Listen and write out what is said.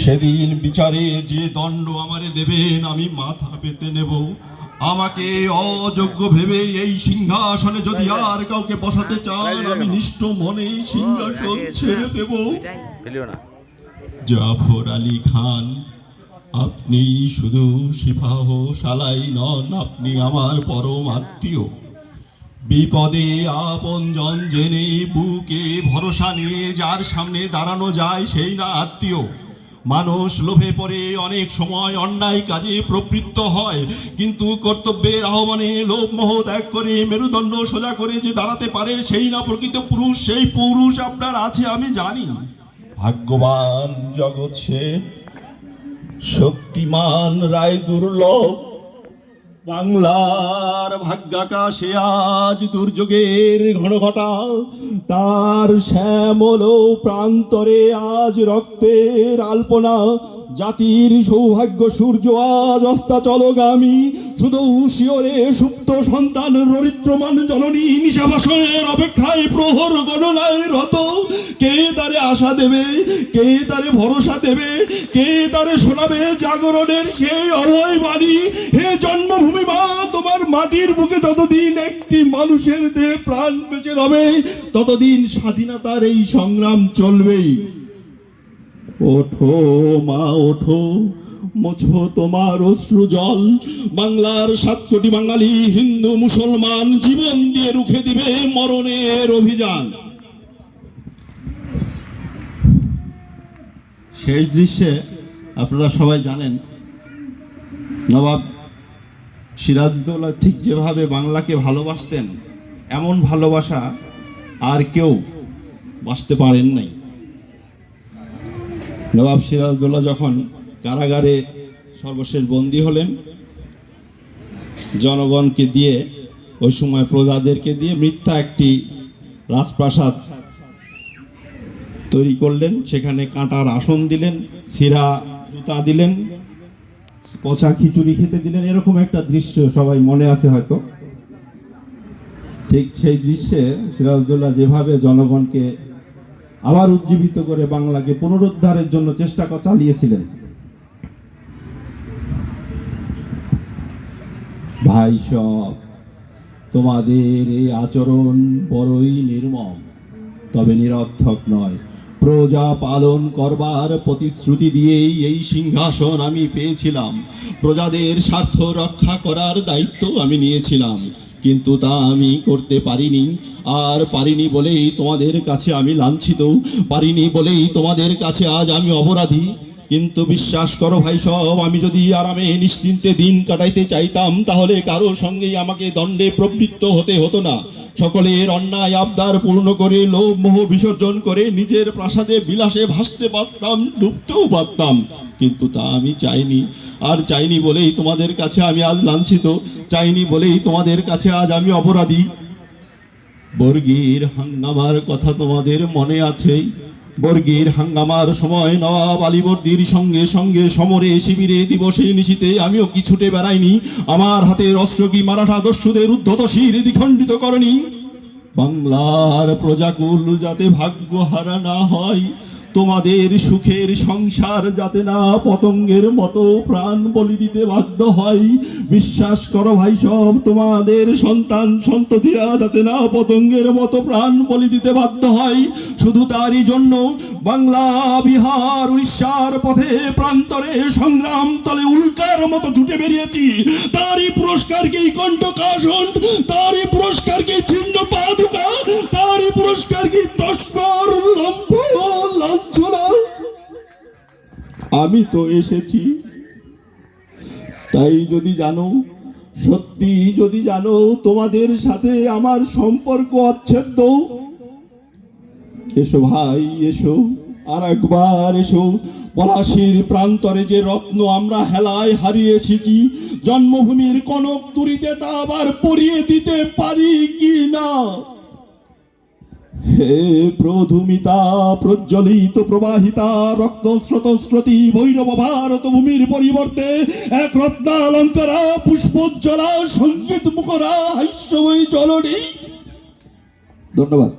সেদিন বিচারে যে দণ্ড আমারে দেবেন আমি মাথা পেতে নেব। আমাকে অযোগ্য ভেবে এই সিংহাসনে যদি আর কাউকে বসাতে চান আমি নিষ্ঠ মনে সিংহাসন ছেড়ে দেব। জাফর আলী খান, আপনি শুধু সিপাহ সালাই নন, আপনি আমার পরম আত্মীয়। বিপদে আপনজন জেনে বুকে ভরসা নিয়ে যার সামনে দাঁড়ানো যায় সেই না আত্মীয়। মানুষ লোভে পড়ে অনেক সময় অন্যায় কাজে প্রবৃত্ত হয়, কিন্তু কর্তব্যের আহ্বানে লোভ মোহ ত্যাগ করে মেরুদণ্ড সোজা করে যে দাঁড়াতে পারে সেই না প্রকৃত পুরুষ। সেই পুরুষ আপনার আছে আমি জানি। ভাগ্যবান জগৎ সে, শক্তিমান রায় দুর্লভ। বাংলার ভাগ্যাকাশে আজ দুর্যোগের ঘন ঘটা, তার শ্যামল প্রান্তরে আজ রক্তের আলপনা। জাতির সৌভাগ্য সূর্য আজ অস্তাচলগামী, শুধু শিওরে সুপ্ত সন্তান দরিদ্রমান জননী নিশাবাসনের অপেক্ষায় প্রহর গণনায় রত। কে তারে আশা দেবে, কে তারে ভরসা দেবে, কে তারে শোনাবে জাগরণের সেই অভয় বাণী। হে জন্মভূমি মা, তোমার মাটির বুকে যতদিন একটি মানুষের দেহে প্রাণ বেঁচে রবে ততদিন স্বাধীনতার এই সংগ্রাম চলবেই। ওঠো মা ওঠো, মোছো তোমার অশ্রু জল। বাংলার 7 কোটি বাঙালি হিন্দু মুসলমান জীবন দিয়ে রুখে দিবে মরণের অভিযান। শেষ দৃশ্যে আপনারা সবাই জানেন নবাব সিরাজউদ্দৌলা ঠিক যেভাবে বাংলাকে ভালোবাসতেন এমন ভালোবাসা আর কেউ বাসতে পারেন নাই। নবাব সিরাজউদ্দৌলা যখন কারাগারে সর্বশেষ বন্দী হলেন, জনগণকে দিয়ে ওই সময় প্রজাদেরকে দিয়ে মিথ্যা একটি রাজপ্রাসাদ তৈরি করলেন। সেখানে কাঁটার আসন দিলেন, ফিরা জুতা দিলেন, পচা খিচুড়ি খেতে দিলেন। এরকম একটা দৃশ্য সবাই মনে আছে হয়তো। ঠিক সেই দৃশ্যে সিরাজউদ্দৌলা যেভাবে জনগণকে আবার উজ্জীবিত করে বাংলাকে পুনরুদ্ধারের জন্য চেষ্টা চালিয়েছিলেন। ভাই সব, তোমাদের এই আচরণ বড়ই নির্মম, তবে নিরর্থক নয়। প্রজা পালন করবার প্রতিশ্রুতি দিয়েই এই সিংহাসন আমি পেয়েছিলাম। প্রজাদের স্বার্থ রক্ষা করার দায়িত্ব আমি নিয়েছিলাম, কিন্তু তা আমি করতে পারিনি। আর পারিনি বলেই তোমাদের কাছে আমি লাঞ্ছিত, পারিনি বলেই তোমাদের কাছে আজ আমি অপরাধী। কিন্তু বিশ্বাস করো ভাই সব, আমি যদি আরামে নিশ্চিন্তে দিন কাটাইতে চাইতাম তাহলে কারো সঙ্গেই আমাকে দণ্ডে প্রবৃত্ত হতে হতো না। সকলের অন্যায় আবদার পূর্ণ করে লোভ মোহ বিসর্জন করে নিজের প্রাসাদে বিলাসে ভাসতে পারতাম, ডুবতেও পারতাম, কিন্তু তা আমি চাইনি। আর চাইনি বলেই তোমাদের কাছে আমি আজ লাঞ্ছিত, চাইনি বলেই তোমাদের কাছে আজ আমি অপরাধী। বর্গীর হাঙ্গামার কথা তোমাদের মনে আছে। বর্গীর হাঙ্গামার সময় নবাব আলীবর্দীর সঙ্গে সঙ্গে সমরে শিবিরে দিবসে নিশীতে আমিও কি ছুটে বেড়াইনি। আমার হাতের অস্ত্র কি মারাঠা দস্যুদের উদ্ধত শির দ্বিখণ্ডিত করেনি? বাংলার প্রজাকুল যাতে ভাগ্য হারা না হয়, তোমাদের সুখের সংসার যাতে না পতঙ্গের মতো প্রাণ বলি দিতে বাধ্য হয়। বিশ্বাস করো ভাই সব, তোমাদের সন্তান সন্ততিরা যাতে না পতঙ্গের মতো প্রাণ বলি দিতে বাধ্য হয়। শুধু তারই জন্য বাংলা, বিহার, উড়িষ্যার পথে প্রান্তরে সংগ্রাম তলে উল্কার মতো ছুটে বেরিয়েছি। তারই পুরস্কার কি কণ্ঠকাসন, তারই পুরস্কার কি ছিন্ন পাদুকা, তারই পুরস্কার কি তস্কর লম্ফ লাঞ্ছনা। আমি তো এসেছি, তাই যদি জানো, সত্যি যদি জানো তোমাদের সাথে আমার সম্পর্ক অচ্ছেদ্য, এসো ভাই এসো, আর একবার এসো। পলাশির প্রান্তরে যে রত্ন আমরা হেলায় হারিয়েছি, কি জন্মভূমির কনক তুরিতে তা আবার পরিয়ে দিতে পারি কি না? হে প্রধুমিতা প্রজ্বলিত প্রবাহিতা রক্ত স্রোতস্রোতী ভৈরব ভারত ভূমির পরিবর্তে এক রত্নালঙ্কারা পুষ্পোজ্জ্বলা সঙ্গীত মুখরা হাস্যময়ী জননী। ধন্যবাদ।